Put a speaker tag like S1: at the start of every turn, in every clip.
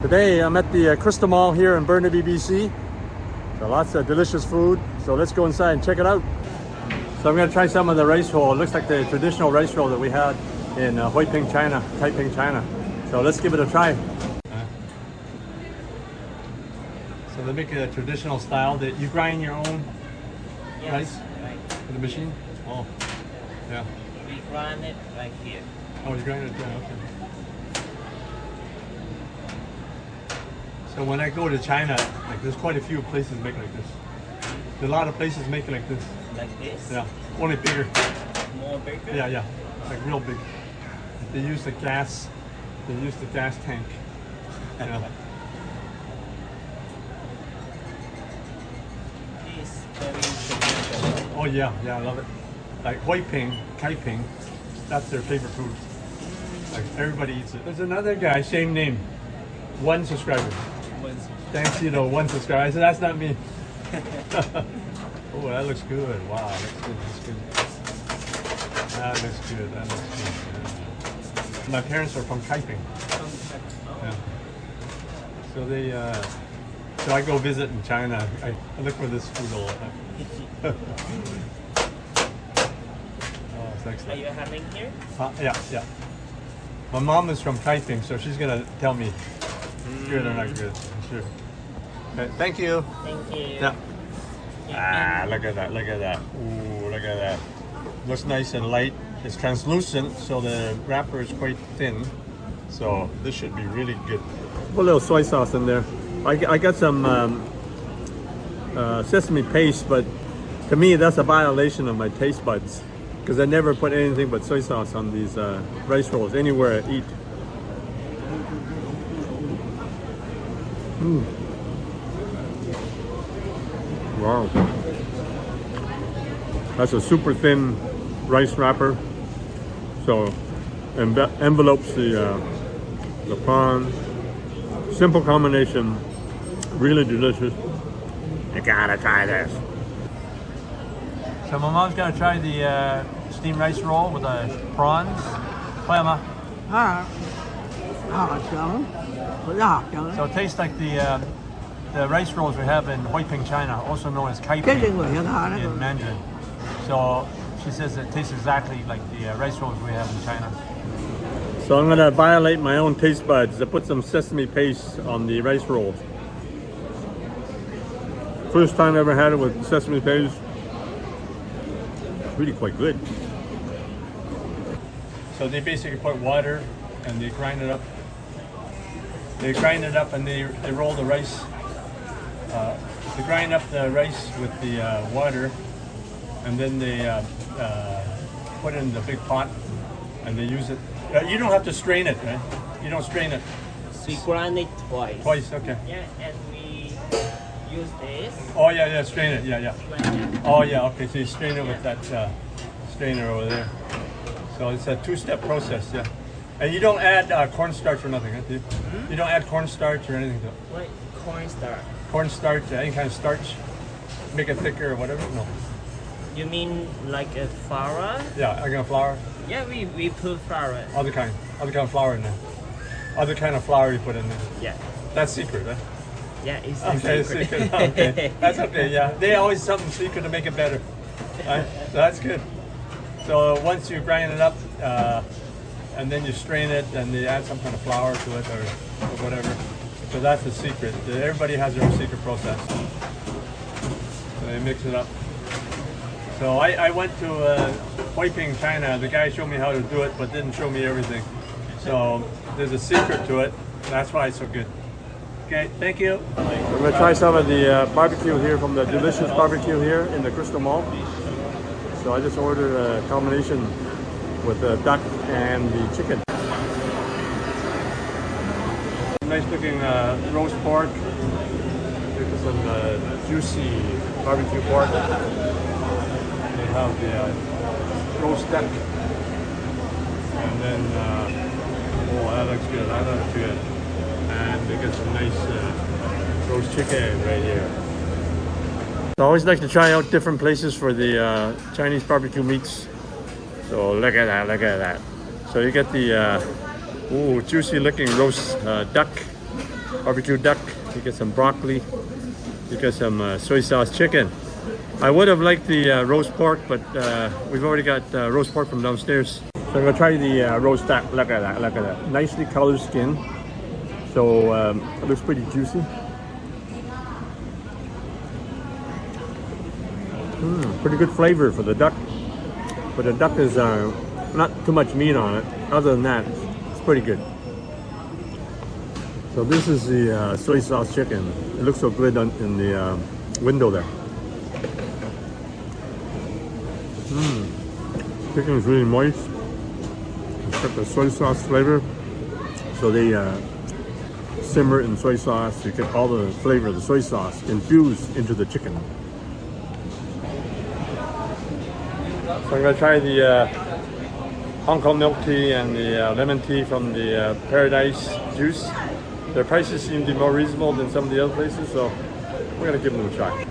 S1: Today I'm at the Crystal Mall here in Burnaby, BC. So lots of delicious food. So let's go inside and check it out. So I'm going to try some of the rice roll. It looks like the traditional rice roll that we had in Hoiping, China, Kaiping, China. So let's give it a try. So they make it a traditional style that you grind your own rice with the machine? Oh, yeah.
S2: We grind it like here.
S1: Oh, you grind it there, okay. So when I go to China, like there's quite a few places make like this. There's a lot of places make it like this.
S2: Like this?
S1: Yeah, only bigger.
S2: More bigger?
S1: Yeah, yeah, like real big. They use the gas. They use the gas tank. Yeah.
S2: It's very traditional.
S1: Oh yeah, yeah, I love it. Like Hoiping, Kaiping, that's their favorite food. Like everybody eats it. There's another guy, same name, 1 subscriber. Thanks, you know, 1 subscriber. I said that's not me. Oh, that looks good. Wow, that's good. That's good. That looks good. That looks good. Yeah. My parents are from Kaiping. Yeah. So they, so I go visit in China. I look for this food all the time. Oh, it's excellent.
S2: Are you having here?
S1: Yeah, yeah. My mom is from Kaiping, so she's gonna tell me it's good or not good. I'm sure. Okay, thank you.
S2: Thank you.
S1: Yeah. Ah, look at that, look at that. Ooh, look at that. Looks nice and light. It's translucent, so the wrapper is quite thin. So this should be really good. Put a little soy sauce in there. I got some sesame paste, but to me that's a violation of my taste buds because I never put anything but soy sauce on these rice rolls anywhere I eat. Mm. Wow, that's a super thin rice wrapper, so envelopes the prawn. Simple combination, really delicious. You gotta try this. So my mom's gonna try the steamed rice roll with the prawns. So it tastes like the rice rolls we have in Hoiping, China, also known as Kaiping in Mandarin. So she says it tastes exactly like the rice rolls we have in China. So I'm going to violate my own taste buds. I put some sesame paste on the rice rolls. First time I ever had it with sesame paste. Really quite good. So they basically put water and they grind it up. They grind it up and they roll the rice. They grind up the rice with the water, and then they put it in the big pot, and they use it. You don't have to strain it, right? You don't strain it.
S2: We grind it twice.
S1: Twice, okay.
S2: Yeah, and we use this.
S1: Oh yeah, yeah, strain it, yeah, yeah.
S2: Strain it.
S1: Oh yeah, okay. So you strain it with that strainer over there. So it's a 2-step process, yeah. And you don't add cornstarch or nothing, right? You don't add cornstarch or anything to it.
S2: What? Cornstarch.
S1: Cornstarch, any kind of starch, make it thicker or whatever? No.
S2: You mean like a flour?
S1: Yeah, I got flour.
S2: Yeah, we put flour.
S1: Other kind of flour in there. Other kind of flour you put in there.
S2: Yeah.
S1: That's secret, right?
S2: Yeah, it's
S1: Okay, secret. Okay, that's okay. Yeah, they always something secret to make it better. Right? So that's good. So once you grind it up, and then you strain it, and you add some kind of flour to it or whatever. So that's the secret. Everybody has their own secret process. So they mix it up. So I went to Hoiping, China. The guy showed me how to do it, but didn't show me everything. So there's a secret to it. That's why it's so good. Okay, thank you. We're going to try some of the barbecue here from the Delicious BBQ here in the Crystal Mall. So I just ordered a combination with the duck and the chicken. Nice looking roast pork. There's some juicy barbecue pork. They have the roast duck. And then, oh, that looks good. That looks good. And they got some nice roast chicken right here. I always like to try out different places for the Chinese barbecue meats. So look at that, look at that. So you get the ooh, juicy looking roast duck barbecue duck. You get some broccoli. You get some soy sauce chicken. I would have liked the roast pork, but we've already got roast pork from downstairs. So I'm gonna try the roast duck. Look at that, look at that. Nicely colored skin. So it looks pretty juicy. Pretty good flavor for the duck. But the duck is not too much meat on it. Other than that, it's pretty good. So this is the soy sauce chicken. It looks so good in the window there. Chicken is really moist. It's got the soy sauce flavor. So they simmer in soy sauce. You get all the flavor of the soy sauce infused into the chicken. So I'm gonna try the Hong Kong milk tea and the lemon tea from the Paradise Juice. Their prices seem to be more reasonable than some of the other places, so we're gonna give them a try.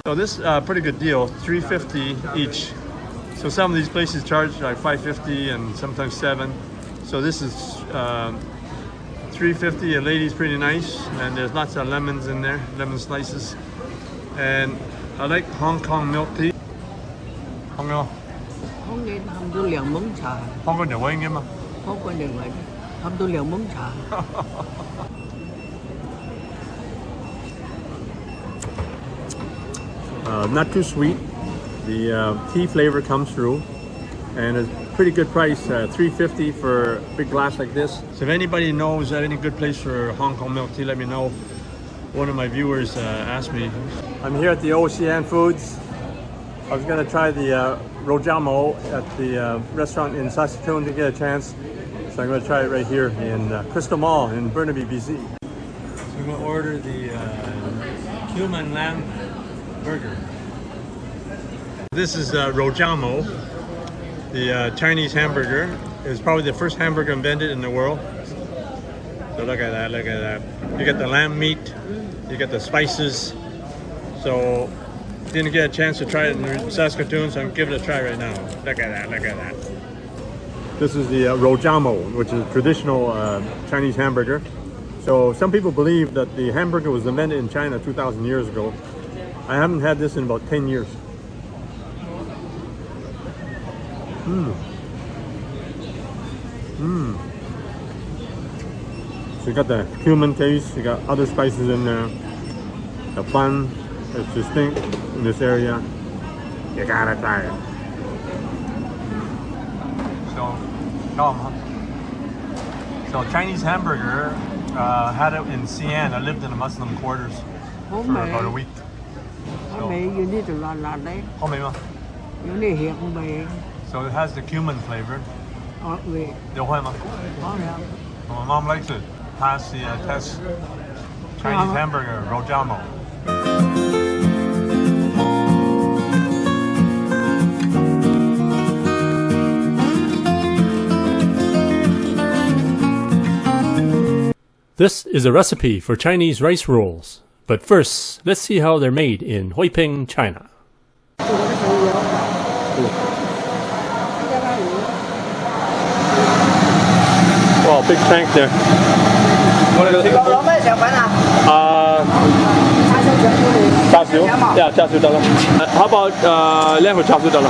S1: So this is a pretty good deal, $3.50 each. So some of these places charge like $5.50 and sometimes $7. So this is $3.50. A lady's pretty nice, and there's lots of lemons in there, lemon slices. And I like Hong Kong milk tea. Hong Kong.
S3: Không nghe không tôi liền muốn trà.
S1: Hong Kong nhiều anh em mà.
S3: Không có điện vậy. Không tôi liền muốn trà.
S1: Not too sweet. The tea flavor comes through, and it's pretty good price. $3.50 for a big glass like this. So if anybody knows any good place for Hong Kong milk tea, let me know. One of my viewers asked me. I'm here at the Xi'an Foods. I was going to try the Roujiamou at the restaurant in Saskatoon to get a chance. So I'm going to try it right here in Crystal Mall in Burnaby, BC. So I'm going to order the cumin lamb burger. This is Roujiamou, the Chinese hamburger. It was probably the first hamburger invented in the world. So look at that, look at that. You get the lamb meat, you get the spices. So didn't get a chance to try it in Saskatoon, so I'm giving it a try right now. Look at that, look at that. This is the Roujiamou, which is a traditional Chinese hamburger. So some people believe that the hamburger was invented in China 2,000 years ago. I haven't had this in about 10 years. So you got the cumin taste, you got other spices in there. The bun is distinct in this area. You gotta try it. So Chinese hamburger, had it in Xi'an. I lived in the Muslim quarters for about a week.
S3: Có mì như đi từ lạt đấy.
S1: Có mì mà.
S3: Như đi hiệp mì.
S1: So it has the cumin flavor.
S3: Mì.
S1: 有会吗?
S3: Có nè.
S1: My mom likes it. Pass the test. Chinese hamburger, Roujiamou.
S4: This is a recipe for Chinese rice rolls. But first, let's see how they're made in Hoiping, China.
S1: Wow, big tank there. Char siu? Yeah, char siu done. How about 2條 char siu done?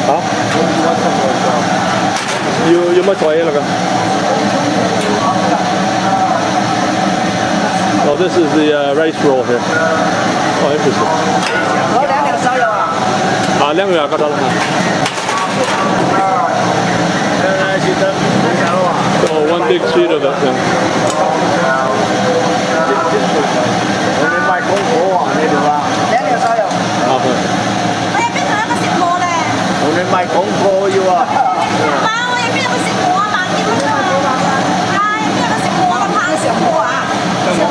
S1: Huh? You乜菜嚟㗎? Oh, this is the rice roll here. Oh, interesting.
S3: 攞2條瘦肉啊?
S1: 2條就得啦. Oh, one big sheet of it. Yeah.
S3: 2條瘦肉.
S1: Okay.
S5: 邊度有個食貨咧？
S3: 同你賣廣告要啊.
S5: 媽，我哋邊有個食貨啊？萬幾蚊啊！係邊有個食貨啊？怕食貨啊？食貨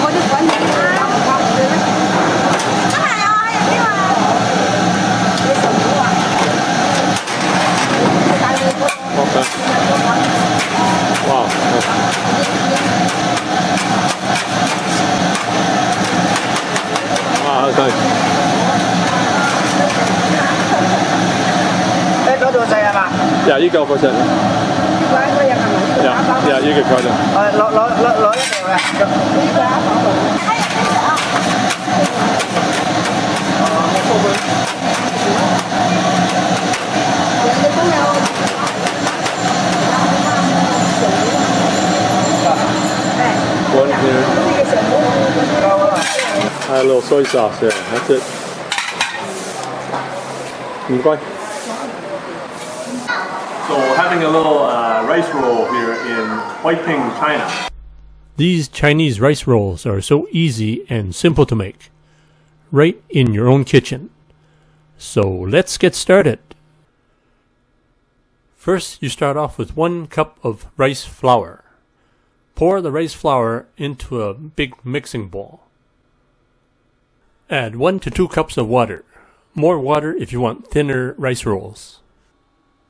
S5: 我啲滾嘢啊！真係啊！喺入邊啊！你食貨啊？Okay.
S1: Wow. Yeah, you go for it. Yeah, you can cut it.
S3: 攞一條嘅。
S1: One here. Add a little soy sauce there. That's it. Okay. So having a little rice roll here in Hoiping, China.
S4: These Chinese rice rolls are so easy and simple to make, right in your own kitchen. So let's get started. First, you start off with 1 cup of rice flour. Pour the rice flour into a big mixing bowl. Add 1 to 2 cups of water. More water if you want thinner rice rolls.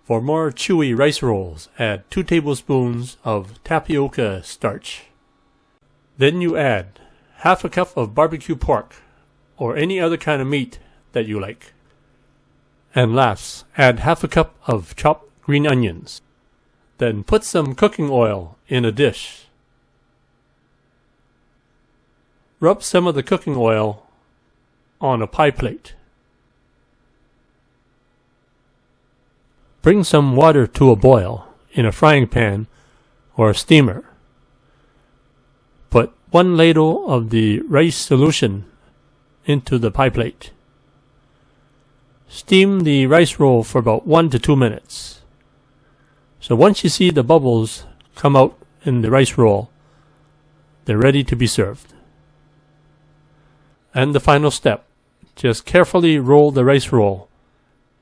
S4: For more chewy rice rolls, add 2 tablespoons of tapioca starch. Then you add half a cup of barbecue pork or any other kind of meat that you like. And last, add half a cup of chopped green onions. Then put some cooking oil in a dish. Rub some of the cooking oil on a pie plate. Bring some water to a boil in a frying pan or a steamer. Put 1 ladle of the rice solution into the pie plate. Steam the rice roll for about 1 to 2 minutes. So once you see the bubbles come out in the rice roll, they're ready to be served. And the final step, just carefully roll the rice roll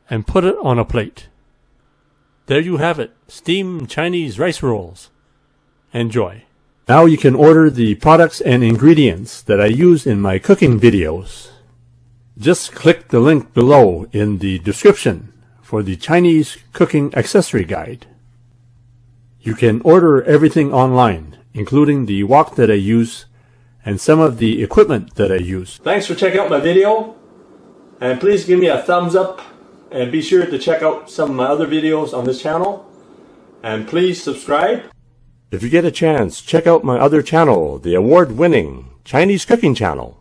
S4: and put it on a plate. There you have it, steamed Chinese rice rolls. Enjoy. Now you can order the products and ingredients that I use in my cooking videos. Just click the link below in the description for the Chinese cooking accessory guide. You can order everything online, including the wok that I use and some of the equipment that I use. Thanks for checking out my video, and please give me a thumbs up, and be sure to check out some of my other videos on this channel, and please subscribe. If you get a chance, check out my other channel, the award-winning Chinese cooking channel.